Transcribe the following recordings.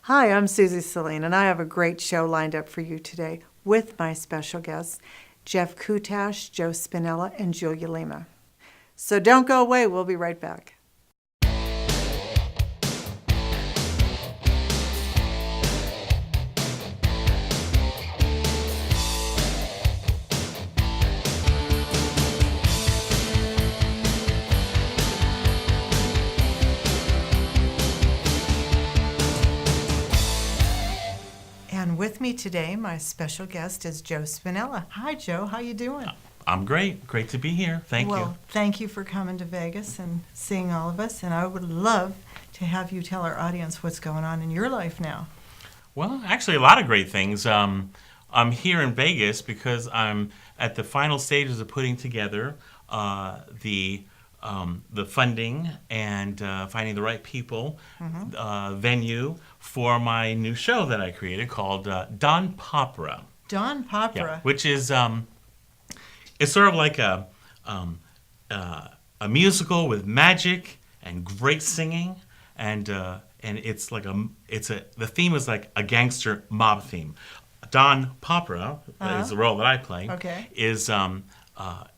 Hi, I'm Suzy Celine, and I have a great show lined up for you today with my special guests, Jeff Kutash, Joe Spinella, and Julia Lima. So don't go away. We'll be right back. And with me today, my special guest is Joe Spinella. Hi, Joe. How you doing? I'm great. Great to be here. Thank you. Well, thank you for coming to Vegas and seeing all of us. And I would love to have you tell our audience what's going on in your life now. Well, actually, a lot of great things. I'm here in Vegas because I'm at the final stages of putting together the funding and finding the right people, venue for my new show that I created called Don Popera. Don Popera. Yeah, which is it's sort of like a musical with magic and great singing, and it's like the theme is like a gangster mob theme. Don Popera is the role that I play. Okay. Is an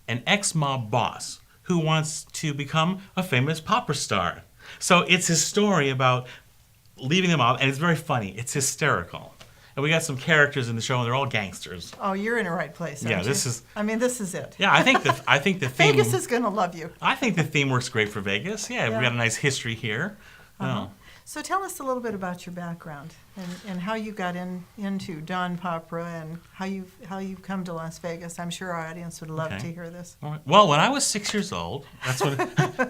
ex-mob boss who wants to become a famous popper star. So it's his story about leaving the mob, and it's very funny. It's hysterical. And we got some characters in the show, and they're all gangsters. Oh, you're in the right place, aren't you? This is. I mean, this is it. Yeah, I think the theme. Vegas is going to love you. I think the theme works great for Vegas. Yeah, we got a nice history here. So tell us a little bit about your background and how you got into Don Popera and how you've come to Las Vegas. I'm sure our audience would love to hear this. All right. Well, when I was 6 years old, that's what.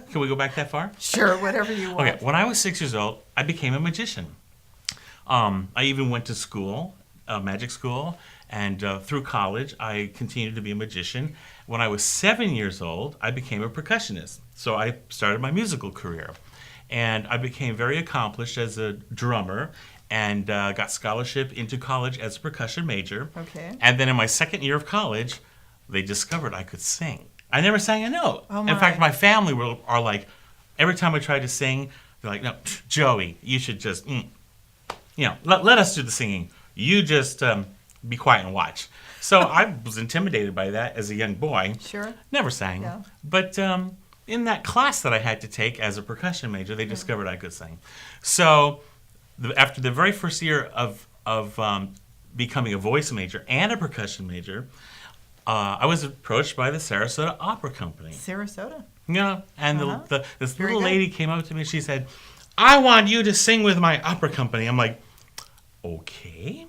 Can we go back that far? Sure, whatever you want. Okay, when I was 6 years old, I became a magician. I even went to school, magic school, and through college, I continued to be a magician. When I was 7 years old, I became a percussionist. So I started my musical career. And I became very accomplished as a drummer and got scholarship into college as a percussion major. Okay. And then in my second year of college, they discovered I could sing. I never sang a note. Oh, in fact, my family are like, every time I tried to sing, they're like, no, Joey, you should just, let us do the singing. You just be quiet and watch. So I was intimidated by that as a young boy. Sure. Never sang. Yeah. But in that class that I had to take as a percussion major, they discovered I could sing. So after the very first year of becoming a voice major and a percussion major, I was approached by the Sarasota Opera Company. Sarasota? Yeah, and this Very little good. lady came up to me and she said, I want you to sing with my opera company. I'm like, okay.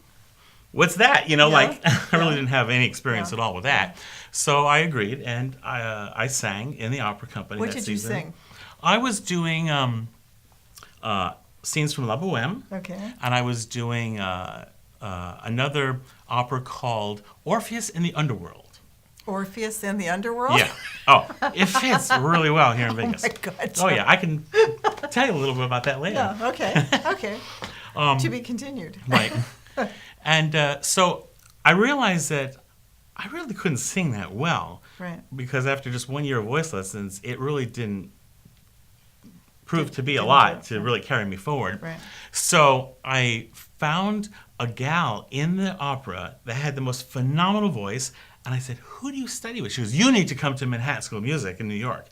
What's that? I really didn't have any experience at all with that. So I agreed, and I sang in the opera company What that did season. you sing? I was doing scenes from La Boheme, Okay. and I was doing another opera called Orpheus in the Underworld. Orpheus in the Underworld? Yeah. Oh, it fits really well here in Vegas. Oh, my God. Oh, yeah. I can tell you a little bit about that later. Yeah, okay. Okay. To be continued. Right. And so I realized that I really couldn't sing that well. Right. Because after just 1 year of voice lessons, it really didn't prove to be a Didn't lot do it, to really carry me forward. Right. So I found a gal in the opera that had the most phenomenal voice, and I said, who do you study with? She goes, you need to come to Manhattan School of Music in New York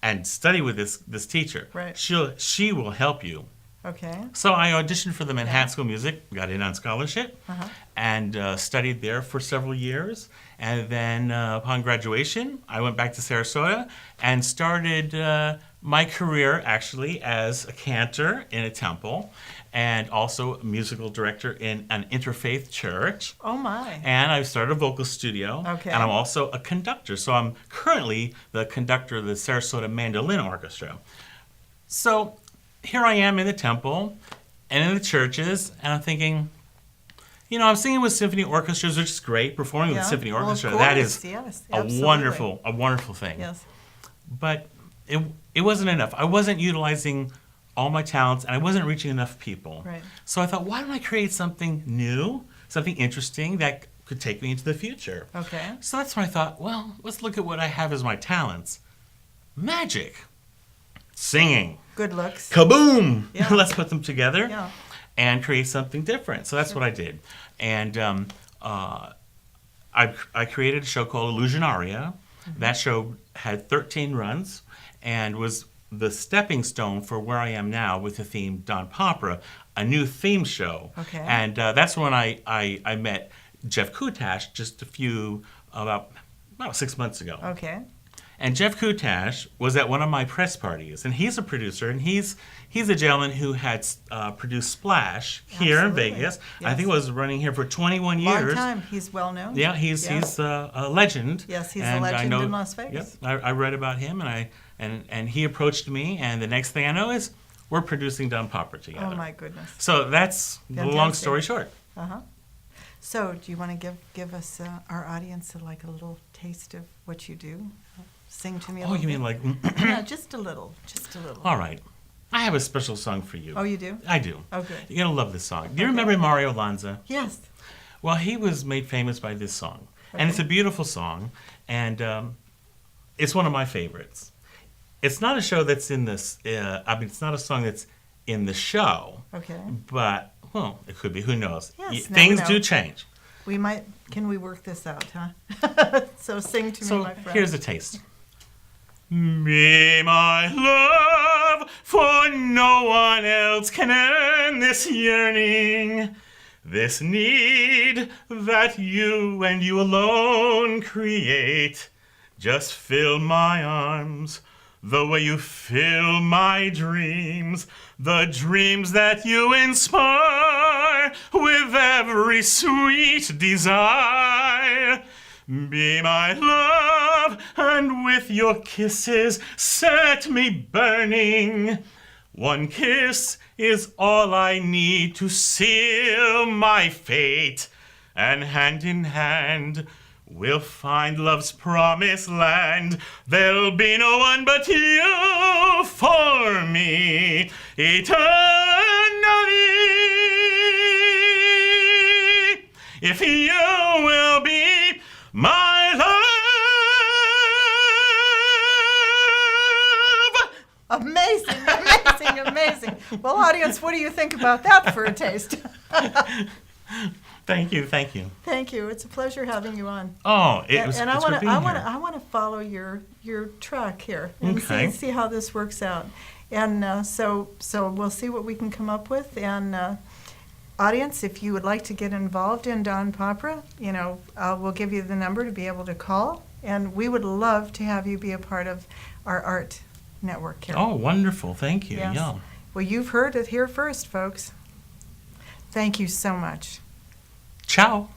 and study with this teacher. Right. She will help you. Okay. So I auditioned for the Manhattan School of Music, got in on scholarship, and studied there for several years. And then upon graduation, I went back to Sarasota and started my career actually as a cantor in a temple and also a musical director in an interfaith church. Oh, my. And I started a vocal studio. Okay. And I'm also a conductor. So I'm currently the conductor of the Sarasota Mandolin Orchestra. So here I am in the temple and in the churches, and I'm thinking, I'm singing with symphony orchestras, which is great. Performing with a symphony orchestra, of that course. is Yes, a absolutely. wonderful thing. Yes. But it wasn't enough. I wasn't utilizing all my talents, and I wasn't reaching enough people. Right. So I thought, why don't I create something new, something interesting that could take me into the future? Okay. So that's when I thought, well, let's look at what I have as my talents. Magic. Singing. Good looks. Kaboom! Yeah. Let's put them together. Yeah. and create something different. So that's what I did. And I created a show called Illusionaria. That show had 13 runs and was the stepping stone for where I am now with the theme Don Popera, a new theme show. Okay. And that's when I met Jeff Kutash just about 6 months ago. Okay. And Jeff Kutash was at one of my press parties, and he's a producer, and he's a gentleman who had produced Splash here Absolutely. in Vegas. Yes. I think it was running here for 21 years. Long time. He's well known. Yeah, he's a legend. Yes, he's a And legend I know, in Las Vegas. Yep, I read about him, and he approached me, and the next thing I know is we're producing Don Popera together. Oh my goodness. So that's the long Fantastic. story short. Uh-huh. So, do you want to give us our audience a little taste of what you do? Sing to me a Oh, little you bit. mean like? Yeah, just a little. All right, I have a special song for you. Oh, you do? I do. Oh, good. You're gonna love this song. Do you remember Mario Lanza? Yes. Well, he was made famous by this song, and it's a beautiful song, and it's one of my favorites. It's not a show that's in this. It's not a song that's in the show. Okay. But well, it could be. Who knows? Yes, Things never do know. change. We might. Can we work this out, huh? So sing to me, So my friend. here's a taste. Be my love, for no one else can end this yearning, this need that you and you alone create. Just fill my arms the way you fill my dreams, the dreams that you inspire with every sweet desire. Be my love, and with your kisses set me burning. One kiss is all I need to seal my fate, and hand in hand we'll find love's promised land. There'll be no one but you for me eternally. If you will be my love. Amazing, amazing, amazing. Well, audience, what do you think about that for a taste? Thank you, thank you. Thank you. It's a pleasure having you on. Oh, it's I good want to being here. I want to follow your track here and Okay. see how this works out. And so we'll see what we can come up with. And audience, if you would like to get involved in Don Popera, we'll give you the number to be able to call. And we would love to have you be a part of our art network here. Oh, wonderful. Thank you. Yes. Yeah. Well, you've heard it here first, folks. Thank you so much. Ciao.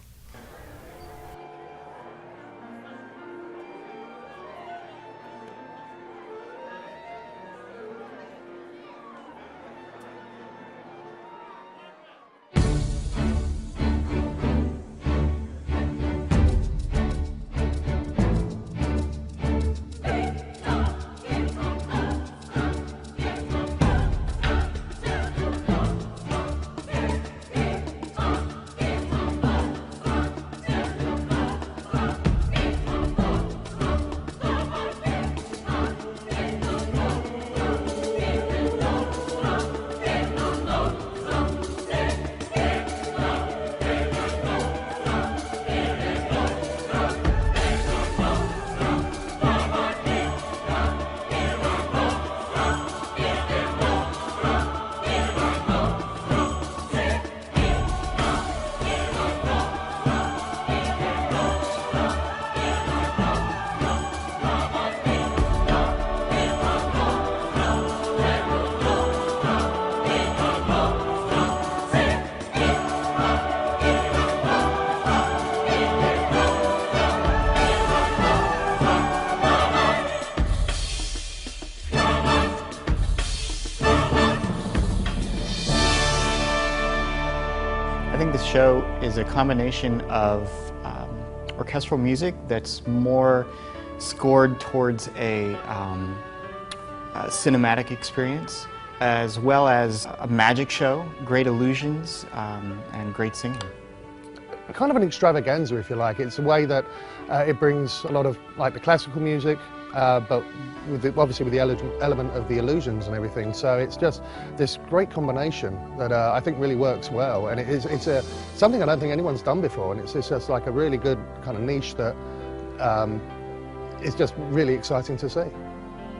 I think the show is a combination of orchestral music that's more scored towards a cinematic experience, as well as a magic show, great illusions, and great singing. Kind of an extravaganza, if you like. It's a way that it brings a lot of like the classical music, but obviously with the element of the illusions and everything. So it's just this great combination that I think really works well, and it's something I don't think anyone's done before, and it's just like a really good kind of niche that is just really exciting to see.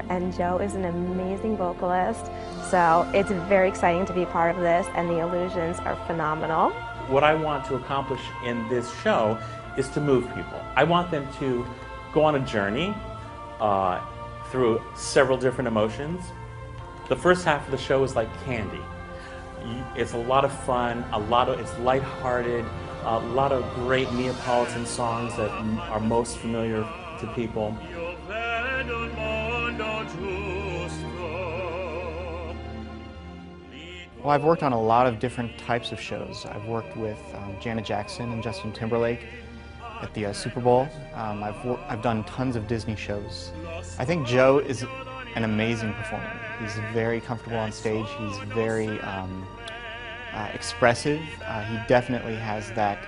And Joe is an amazing vocalist, so it's very exciting to be part of this, and the illusions are phenomenal. What I want to accomplish in this show is to move people. I want them to go on a journey through several different emotions. The first half of the show is like candy. It's a lot of fun, it's lighthearted, a lot of great Neapolitan songs that are most familiar to people. Well, I've worked on a lot of different types of shows. I've worked with Janet Jackson and Justin Timberlake at the Super Bowl. I've done tons of Disney shows. I think Joe is an amazing performer. He's very comfortable on stage. He's very expressive. He definitely has that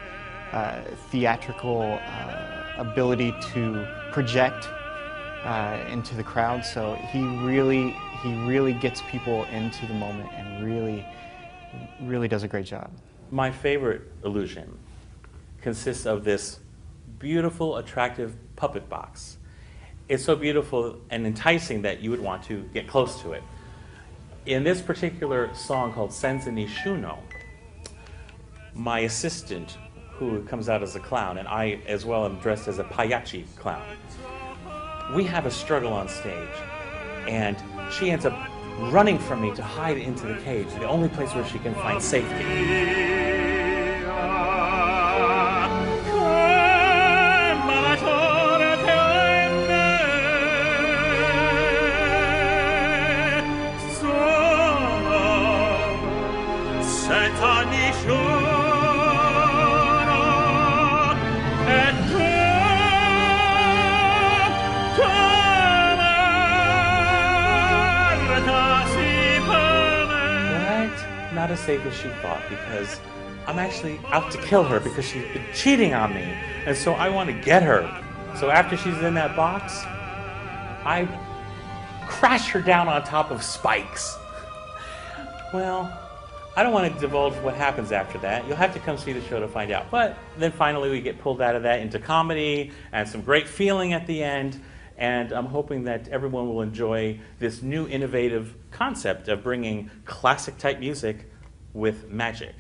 theatrical ability to project into the crowd. So he really gets people into the moment and really does a great job. My favorite illusion consists of this beautiful, attractive puppet box. It's so beautiful and enticing that you would want to get close to it. In this particular song called Senza Nisciuno, my assistant, who comes out as a clown, and I as well am dressed as a pagliacci clown, we have a struggle on stage, and she ends up running from me to hide into the cage, the only place where she can find safety. Not as safe as she thought, because I'm actually out to kill her because she's been cheating on me, and so I want to get her. So after she's in that box, I crash her down on top of spikes. Well, I don't want to divulge what happens after that. You'll have to come see the show to find out. But then finally we get pulled out of that into comedy and some great feeling at the end. And I'm hoping that everyone will enjoy this new innovative concept of bringing classic type music with magic.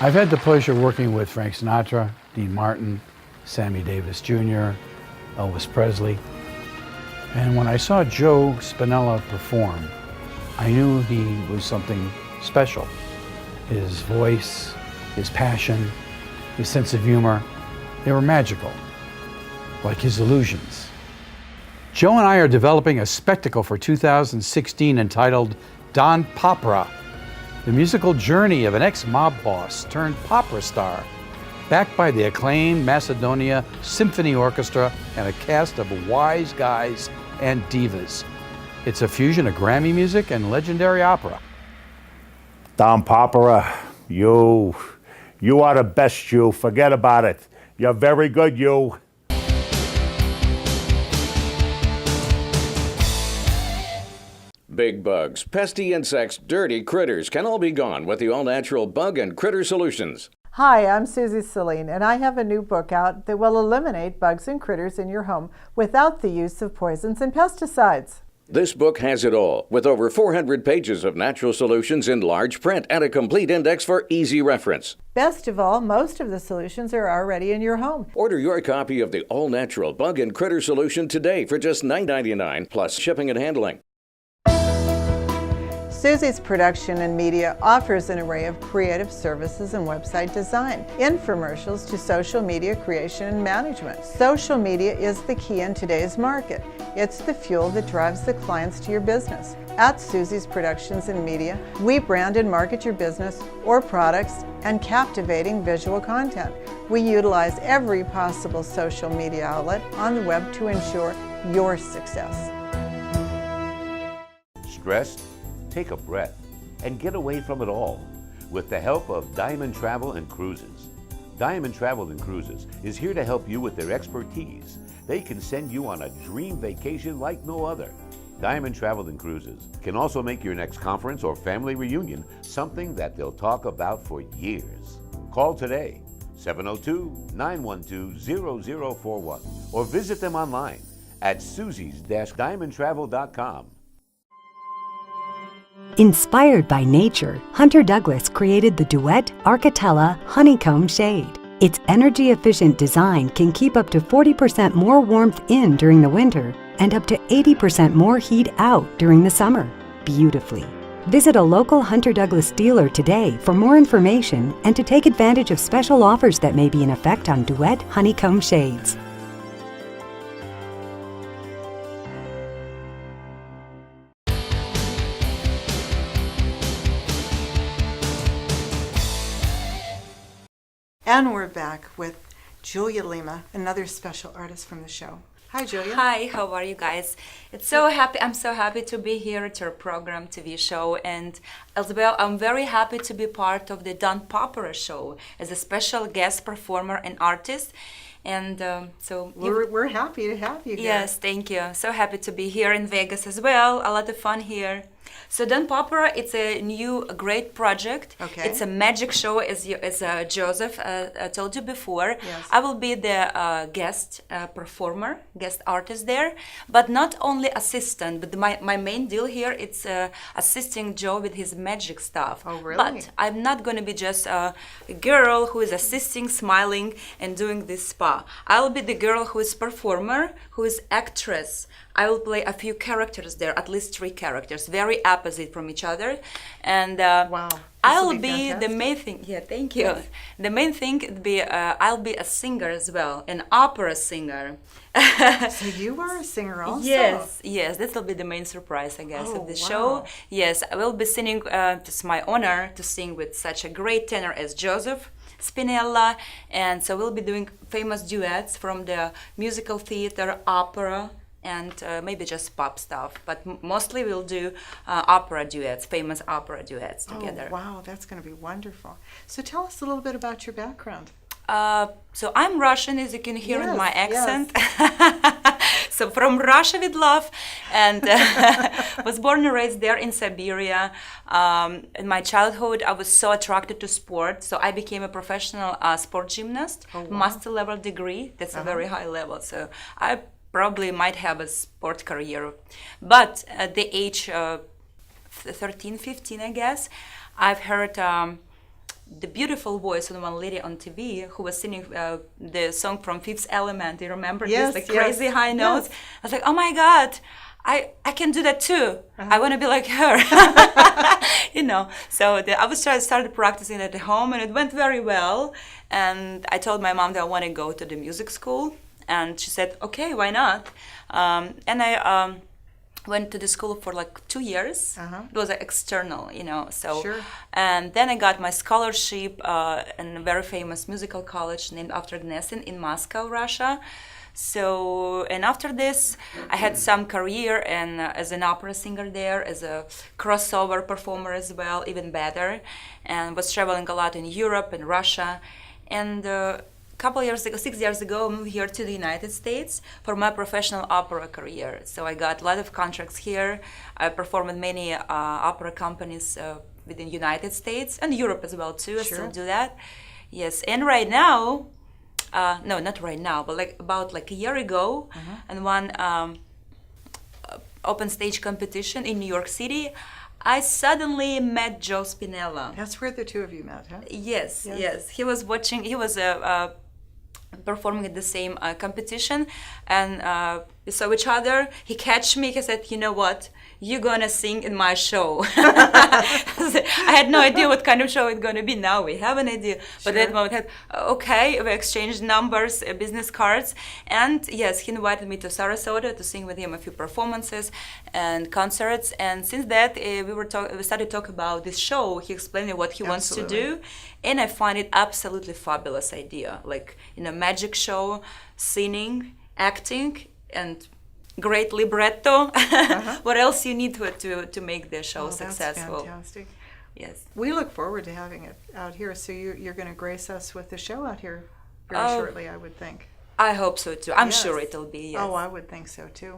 I've had the pleasure of working with Frank Sinatra, Dean Martin, Sammy Davis Jr., Elvis Presley. And when I saw Joe Spinella perform, I knew he was something special. His voice, his passion, his sense of humor, they were magical, like his illusions. Joe and I are developing a spectacle for 2016 entitled Don Popera, the musical journey of an ex-mob boss turned opera star, backed by the acclaimed Macedonia Symphony Orchestra and a cast of wise guys and divas. It's a fusion of Grammy music and legendary opera. Don Popera, you are the best, you. Forget about it. You're very good, you. Big bugs, pesky insects, dirty critters can all be gone with the all-natural Bug and Critter Solutions. Hi, I'm Suzy Celine, and I have a new book out that will eliminate bugs and critters in your home without the use of poisons and pesticides. This book has it all, with over 400 pages of natural solutions in large print and a complete index for easy reference. Best of all, most of the solutions are already in your home. Order your copy of the all-natural Bug and Critter Solution today for just $9.99 plus shipping and handling. Suzy's Production and Media offers an array of creative services and website design, infomercials to social media creation and management. Social media is the key in today's market. It's the fuel that drives the clients to your business. At Suzy's Productions and Media, we brand and market your business or products and captivating visual content. We utilize every possible social media outlet on the web to ensure your success. Stressed? Take a breath and get away from it all with the help of Diamond Travel and Cruises. Diamond Travel and Cruises is here to help you with their expertise. They can send you on a dream vacation like no other. Diamond Travel and Cruises can also make your next conference or family reunion something that they'll talk about for years. Call today, 702-912-0041, or visit them online at susys-diamondtravel.com. Inspired by nature, Hunter Douglas created the Duet Architella Honeycomb Shade. Its energy-efficient design can keep up to 40% more warmth in during the winter and up to 80% more heat out during the summer, beautifully. Visit a local Hunter Douglas dealer today for more information and to take advantage of special offers that may be in effect on Duet Honeycomb Shades. And we're back with Julia Lima, another special artist from the show. Hi, Julia. Hi, how are you guys? It's so happy. I'm so happy to be here at your program, TV show, and as well, I'm very happy to be part of the Popera show as a special guest performer and artist. And we're happy to have you here. Yes, thank you. So happy to be here in Vegas as well. A lot of fun here. So Popera, it's a new great project. Okay. It's a magic show, as Joseph told you before. Yes. I will be the guest performer, guest artist there, but not only assistant. But my main deal here it's assisting Joe with his magic stuff. Oh, really? But I'm not going to be just a girl who is assisting, smiling, and doing this spa. I'll be the girl who is performer, who is actress. I will play a few characters there, at least 3 characters, very opposite from each other. And wow, I'll be the main thing. Yeah, thank you. Yes. The main thing would be I'll be a singer as well, an opera singer. So you are a singer also? Yes, this will be the main surprise, I guess, of the show. Yes, I will be singing. It's my honor to sing with such a great tenor as Joseph Spinella, and so we'll be doing famous duets from the musical theater, opera, and maybe just pop stuff, but mostly we'll do opera duets, famous opera duets together. Oh, wow, that's going to be wonderful. So tell us a little bit about your background. So I'm Russian, as you can hear in my accent. Yes. So from Russia with love, and was born and raised there in Siberia. In my childhood, I was so attracted to sport, so I became a professional sport gymnast, master level degree. That's a very high level. So I probably might have a sport career. But at the age of 13, 15, I guess, I've heard the beautiful voice of one lady on TV who was singing the song from Fifth Element. Do you remember this? Like crazy high notes. Yes. I was like, oh my God, I can do that too. I want to be like her. So I started practicing at home, and it went very well. And I told my mom that I want to go to the music school. And she said, okay, why not? And I went to the school for like 2 years. It was external, so. Sure. And then I got my scholarship in a very famous musical college named after Gnesin in Moscow, Russia. So, and after this, I had some career as an opera singer there, as a crossover performer as well, even better, and was traveling a lot in Europe and Russia. And couple years ago, 6 years ago, I moved here to the United States for my professional opera career. So I got a lot of contracts here. I performed with many opera companies within the United States and Europe as well too. I still do that. Yes, and right now, no, not right now, but about a year ago, and one open stage competition in New York City, I suddenly met Joe Spinella. That's where the two of you met, huh? Yes. He was watching. He was performing at the same competition, and we saw each other. He catched me. He said, "You know what? you're gonna sing in my show. I had no idea what kind of show it's gonna be. Now we have an idea. But at that moment, okay, we exchanged numbers, business cards, and yes, he invited me to Sarasota to sing with him a few performances and concerts. And since that, we started talking about this show. He explained me what he wants to do, and I find it absolutely fabulous idea. Like in a magic show, singing, acting, and great libretto. What else you need to make the show successful? That's fantastic. Yes. We look forward to having it out here. So you're going to grace us with the show out here very shortly, I would think. I hope so too. I'm sure it'll be. Yes. Oh, I would think so too.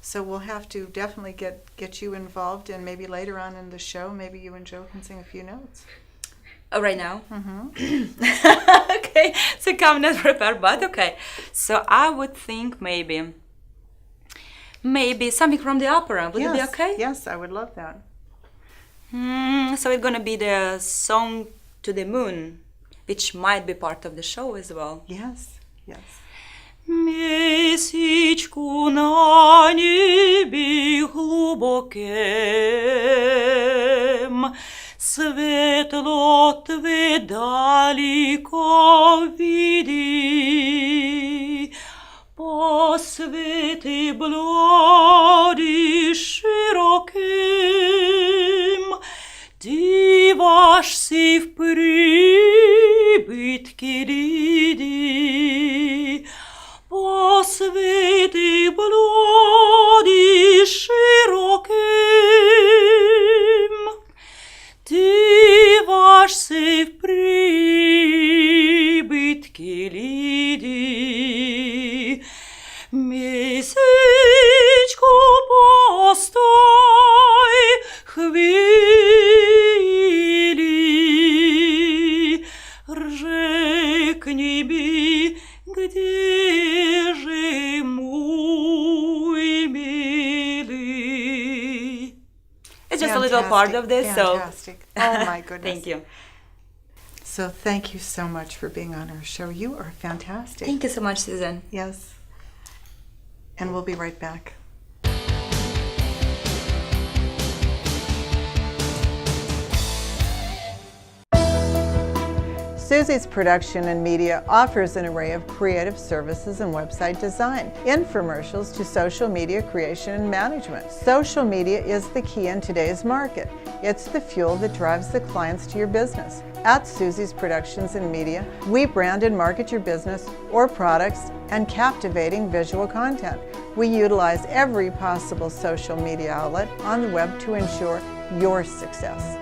So we'll have to definitely get you involved, and maybe later on in the show, maybe you and Joe can sing a few notes. Oh, right now? Okay, so come not prepared, but okay. So I would think maybe something from the opera. Would it be okay? Yes, I would love that. So it's gonna be the song to the moon, which might be part of the show as well. Yes, yes. Месячку на небі глубоким, светло тве далеко види, посвети броди широким, диваш си в прибитки лиди, посвети броди широким, диваш си в прибитки лиди, месечко постой хвили, ржекни би, где же мой милый. It's just a little part of this, Fantastic. Oh my goodness. Thank you. So thank you so much for being on our show. You are fantastic. Thank you so much, Susan. Yes. And we'll be right back. Suzy's Production and Media offers an array of creative services and website design, infomercials to social media creation and management. Social media is the key in today's market. It's the fuel that drives the clients to your business. At Suzy's Productions and Media, we brand and market your business or products and captivating visual content. We utilize every possible social media outlet on the web to ensure your success.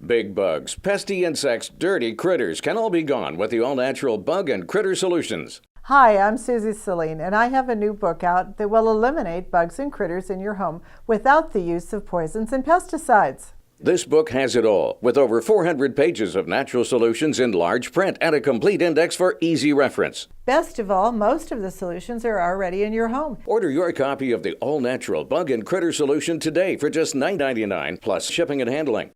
Big bugs, pesky insects, dirty critters can all be gone with the all-natural bug and critter solutions. Hi, I'm Suzy Celine, and I have a new book out that will eliminate bugs and critters in your home without the use of poisons and pesticides. This book has it all, with over 400 pages of natural solutions in large print and a complete index for easy reference. Best of all, most of the solutions are already in your home. Order your copy of the all-natural bug and critter solution today for just $9.99 plus shipping and handling.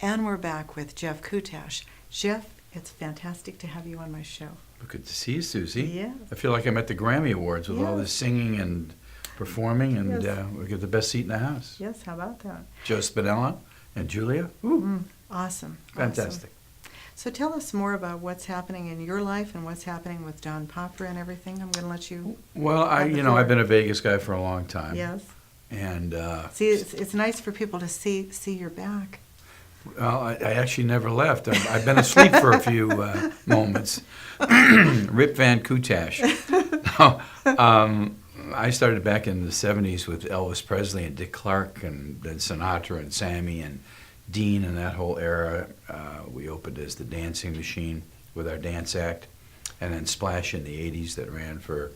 And we're back with Jeff Kutash. Jeff, it's fantastic to have you on my show. Good to see you, Suzy. Yeah. I feel like I'm at the Grammy Awards with all this singing and performing, and we get the best seat in the house. Yes, how about that? Joe Spinella and Julia. Ooh. Awesome. Fantastic. Awesome. So tell us more about what's happening in your life and what's happening with Don Popera and everything. I'm going to let you. Well, I've been a Vegas guy for a long time. Yes. And see, it's nice for people to see your back. Well, I actually never left. I've been asleep for a few moments. Rip Van Kutash. I started back in the 70s with Elvis Presley and Dick Clark and then Sinatra and Sammy and Dean and that whole era. We opened as the Dancing Machine with our dance act, and then Splash in the 80s that ran for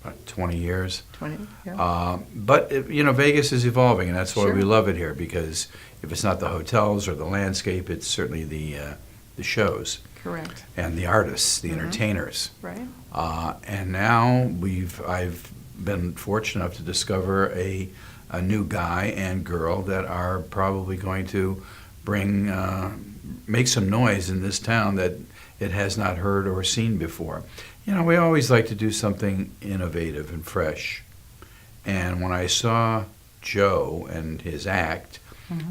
about 20 years. 20, yeah. But Vegas is evolving, and that's why we love it here, because if it's not the hotels or the landscape, it's certainly the shows. Correct. And the artists, the entertainers. Right. And now I've been fortunate enough to discover a new guy and girl that are probably going to make some noise in this town that it has not heard or seen before. You know, we always like to do something innovative and fresh. And when I saw Joe and his act,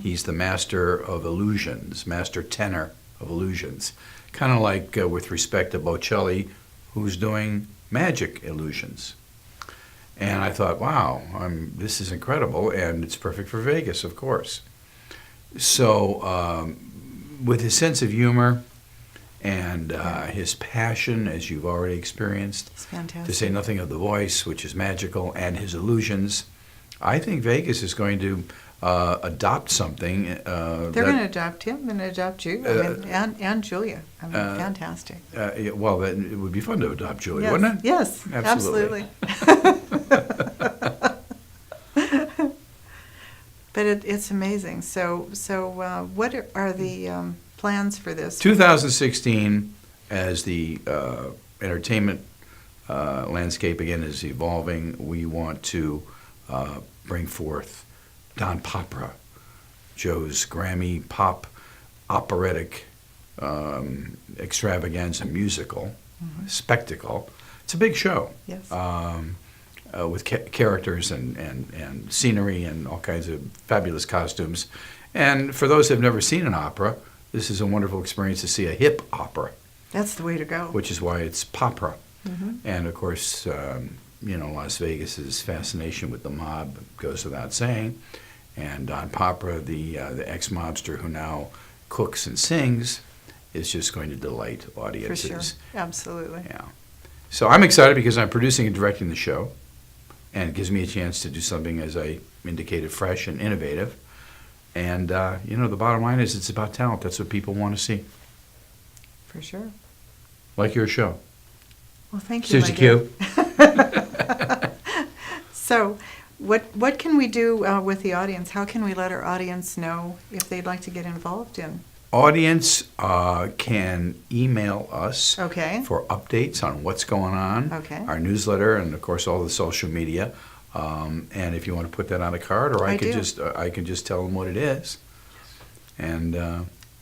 he's the master of illusions, master tenor of illusions. Kind of like, with respect to Bocelli, who's doing magic illusions. And I thought, wow, this is incredible, and it's perfect for Vegas, of course. So, with his sense of humor and his passion, as you've already experienced, It's fantastic. to say nothing of the voice, which is magical, and his illusions, I think Vegas is going to adopt something. They're going to adopt him and adopt you, and Julia. I mean, fantastic. Well, it would be fun to adopt Julia, Yes. wouldn't it? Yes, Absolutely. But it's amazing. So what are the plans for this? 2016, as the entertainment landscape again is evolving, we want to bring forth Don Popera, Joe's Grammy pop operatic extravaganza musical spectacle. It's a big show. Yes. With characters and scenery and all kinds of fabulous costumes. And for those who have never seen an opera, this is a wonderful experience to see a hip opera, That's the way to go. which is why it's Popera. And of course, Las Vegas's fascination with the mob goes without saying. And Don Popera, the ex-mobster who now cooks and sings, is just going to delight For audiences. sure. Absolutely. Yeah. So I'm excited because I'm producing and directing the show, and it gives me a chance to do something, as I indicated, fresh and innovative. And, the bottom line is it's about talent. That's what people want to see. For sure. Like your show. Well, thank you, Suzy my dear. Q. So, what can we do with the audience? How can we let our audience know if they'd like to get involved in? Audience can email us Okay. for updates on what's going on, Okay. our newsletter, and of course all the social media. And if you want to put that on a card, or I can just tell them what it is. And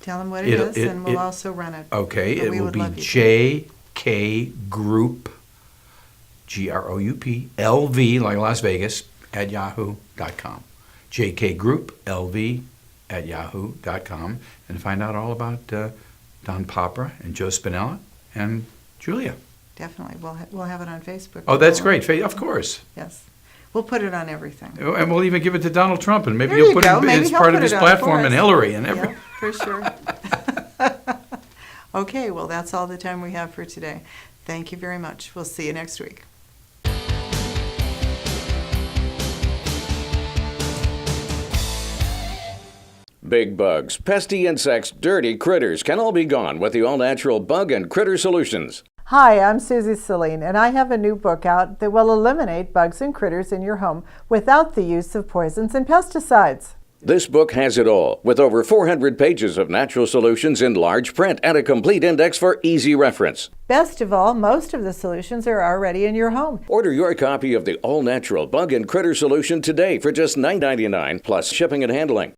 Tell them what it is, and we'll also run it. okay, But it we will would be love you to. JK Group, GROUP, LV, like Las Vegas, at yahoo.com. JK Group, LV, at yahoo.com, and find out all about Don Popera and Joe Spinella and Julia. Definitely. We'll have it on Facebook. Oh, that's great. Of course. Yes. We'll put it on everything. And we'll even give it to Donald Trump, and maybe There he'll you put go. it Maybe as he'll part of put his it on platform, for and us. Hillary and everything. Yeah, for sure. Okay, well, that's all the time we have for today. Thank you very much. We'll see you next week. Big bugs, pesky insects, dirty critters can all be gone with the all-natural Bug and Critter Solutions. Hi, I'm Suzy Celine, and I have a new book out that will eliminate bugs and critters in your home without the use of poisons and pesticides. This book has it all, with over 400 pages of natural solutions in large print and a complete index for easy reference. Best of all, most of the solutions are already in your home. Order your copy of the all-natural Bug and Critter Solution today for just $9.99 plus shipping and handling.